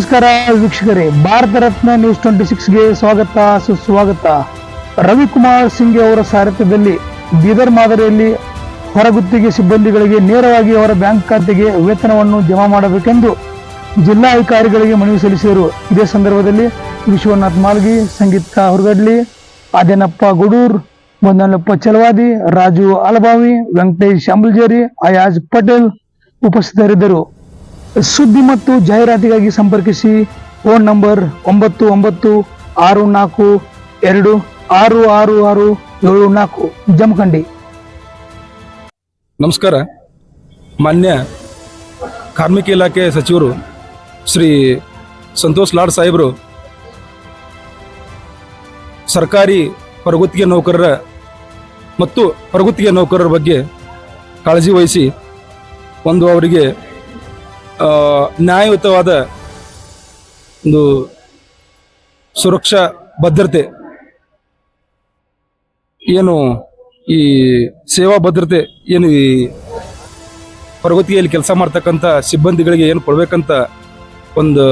ನಮಸ್ಕಾರ ವೀಕ್ಷಕರೇ, ಭಾರತ ರತ್ನ ನ್ಯೂಸ್ 26ಗೆ ಸ್ವಾಗತ ಸುಸ್ವಾಗತ. ರವಿಕುಮಾರ್ ಸಿಂಘೆ ಅವರ ಸಾರಥ್ಯದಲ್ಲಿ ಬೀದರ್ ಮಾದರಿಯಲ್ಲಿ ಹೊರಗುತ್ತಿಗೆ ಸಿಬ್ಬಂದಿಗಳಿಗೆ ನೇರವಾಗಿ ಅವರ ಬ್ಯಾಂಕ್ ಖಾತೆಗೆ ವೇತನವನ್ನು ಜಮಾ ಮಾಡಬೇಕೆಂದು ಜಿಲ್ಲಾಧಿಕಾರಿಗಳಿಗೆ ಮನವಿ ಸಲ್ಲಿಸಿದರು. ಇದೇ ಸಂದರ್ಭದಲ್ಲಿ ವಿಶ್ವನಾಥ್ ಮಾಲ್ಗಿ, ಸಂಗೀತಾ ಹುರ್ಗಡ್ಲಿ, ಆದೇನಪ್ಪ ಗುಡೂರ್, ಬಂದನಪ್ಪ ಚಲವಾದಿ, ರಾಜು ಅಲಬಾವಿ, ವೆಂಕಟೇಶ್ ಅಂಬಲ್ಜೇರಿ, ಅಯಾಜ್ ಪಟೇಲ್ ಉಪಸ್ಥಿತರಿದ್ದರು. ಸುದ್ದಿ ಮತ್ತು ಜಾಹೀರಾತಿಗಾಗಿ ಸಂಪರ್ಕಿಸಿ ಫೋನ್ ನಂಬರ್ 9964266674 ಜಮಖಂಡಿ. ನಮಸ್ಕಾರ. ಮಾನ್ಯ ಕಾರ್ಮಿಕ ಇಲಾಖೆ ಸಚಿವರು ಶ್ರೀ ಸಂತೋಷ್ ಲಾಡ್ ಸಾಹೇಬರು ಸರ್ಕಾರಿ ಹೊರಗುತ್ತಿಗೆ ನೌಕರರ ಮತ್ತು ಹೊರಗುತ್ತಿಗೆ ನೌಕರರ ಬಗ್ಗೆ ಕಾಳಜಿ ವಹಿಸಿ ಒಂದು ಅವರಿಗೆ ನ್ಯಾಯಯುತವಾದ ಒಂದು ಸುರಕ್ಷಾ ಭದ್ರತೆ, ಏನು ಈ ಸೇವಾ ಭದ್ರತೆ, ಏನು ಈ ಹೊರಗುತ್ತಿಗೆಯಲ್ಲಿ ಕೆಲಸ ಮಾಡ್ತಕ್ಕಂಥ ಸಿಬ್ಬಂದಿಗಳಿಗೆ ಏನು ಕೊಡಬೇಕಂತ ಒಂದು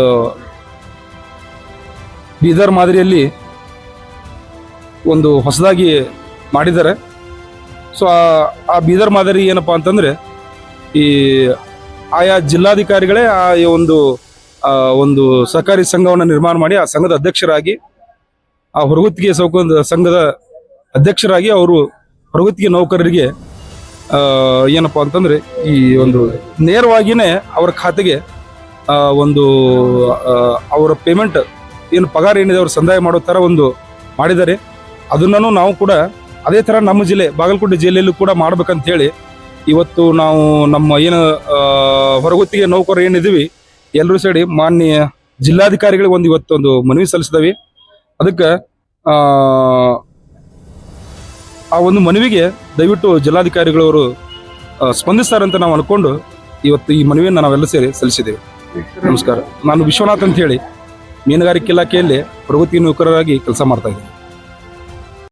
ಬೀದರ್ ಮಾದರಿಯಲ್ಲಿ ಒಂದು ಹೊಸದಾಗಿ ಮಾಡಿದ್ದಾರೆ. ಸೊ ಆ ಬೀದರ್ ಮಾದರಿ ಏನಪ್ಪ ಅಂತಂದರೆ, ಈ ಆಯಾ ಜಿಲ್ಲಾಧಿಕಾರಿಗಳೇ ಆ ಒಂದು ಸಹಕಾರಿ ಸಂಘವನ್ನು ನಿರ್ಮಾಣ ಮಾಡಿ ಆ ಸಂಘದ ಅಧ್ಯಕ್ಷರಾಗಿ, ಆ ಹೊರಗುತ್ತಿಗೆ ಸಂಘದ ಅಧ್ಯಕ್ಷರಾಗಿ ಅವರು ಹೊರಗುತ್ತಿಗೆ ನೌಕರರಿಗೆ ಏನಪ್ಪ ಅಂತಂದರೆ ಈ ಒಂದು ನೇರವಾಗಿಯೇ ಅವರ ಖಾತೆಗೆ ಒಂದು ಅವರ ಪೇಮೆಂಟ್ ಏನು ಪಗಾರ ಏನಿದೆ ಅವರು ಸಂದಾಯ ಮಾಡೋ ಥರ ಒಂದು ಮಾಡಿದ್ದಾರೆ. ಅದನ್ನು ನಾವು ಕೂಡ ಅದೇ ಥರ ನಮ್ಮ ಜಿಲ್ಲೆ ಬಾಗಲಕೋಟೆ ಜಿಲ್ಲೆಯಲ್ಲೂ ಕೂಡ ಮಾಡ್ಬೇಕಂತ ಹೇಳಿ ಇವತ್ತು ನಾವು ನಮ್ಮ ಏನು ಹೊರಗುತ್ತಿಗೆ ನೌಕರರು ಏನಿದ್ದೀವಿ ಎಲ್ಲರೂ ಸೇರಿ ಮಾನ್ಯ ಜಿಲ್ಲಾಧಿಕಾರಿಗಳಿಗೆ ಇವತ್ತೊಂದು ಮನವಿ ಸಲ್ಲಿಸಿದವಿ. ಅದಕ್ಕೆ ಆ ಒಂದು ಮನವಿಗೆ ದಯವಿಟ್ಟು ಜಿಲ್ಲಾಧಿಕಾರಿಗಳವರು ಸ್ಪಂದಿಸ್ತಾರಂತ ನಾವು ಅನ್ಕೊಂಡು ಇವತ್ತು ಈ ಮನವಿಯನ್ನು ನಾವೆಲ್ಲ ಸೇರಿ ಸಲ್ಲಿಸಿದ್ದೇವೆ. ನಮಸ್ಕಾರ. ನಾನು ವಿಶ್ವನಾಥ್ ಅಂತ ಹೇಳಿ ಮೀನುಗಾರಿಕೆ ಇಲಾಖೆಯಲ್ಲಿ ಹೊರಗುತ್ತಿಗೆ ನೌಕರರಾಗಿ ಕೆಲಸ ಮಾಡ್ತಾ ಇದ್ದೀನಿ.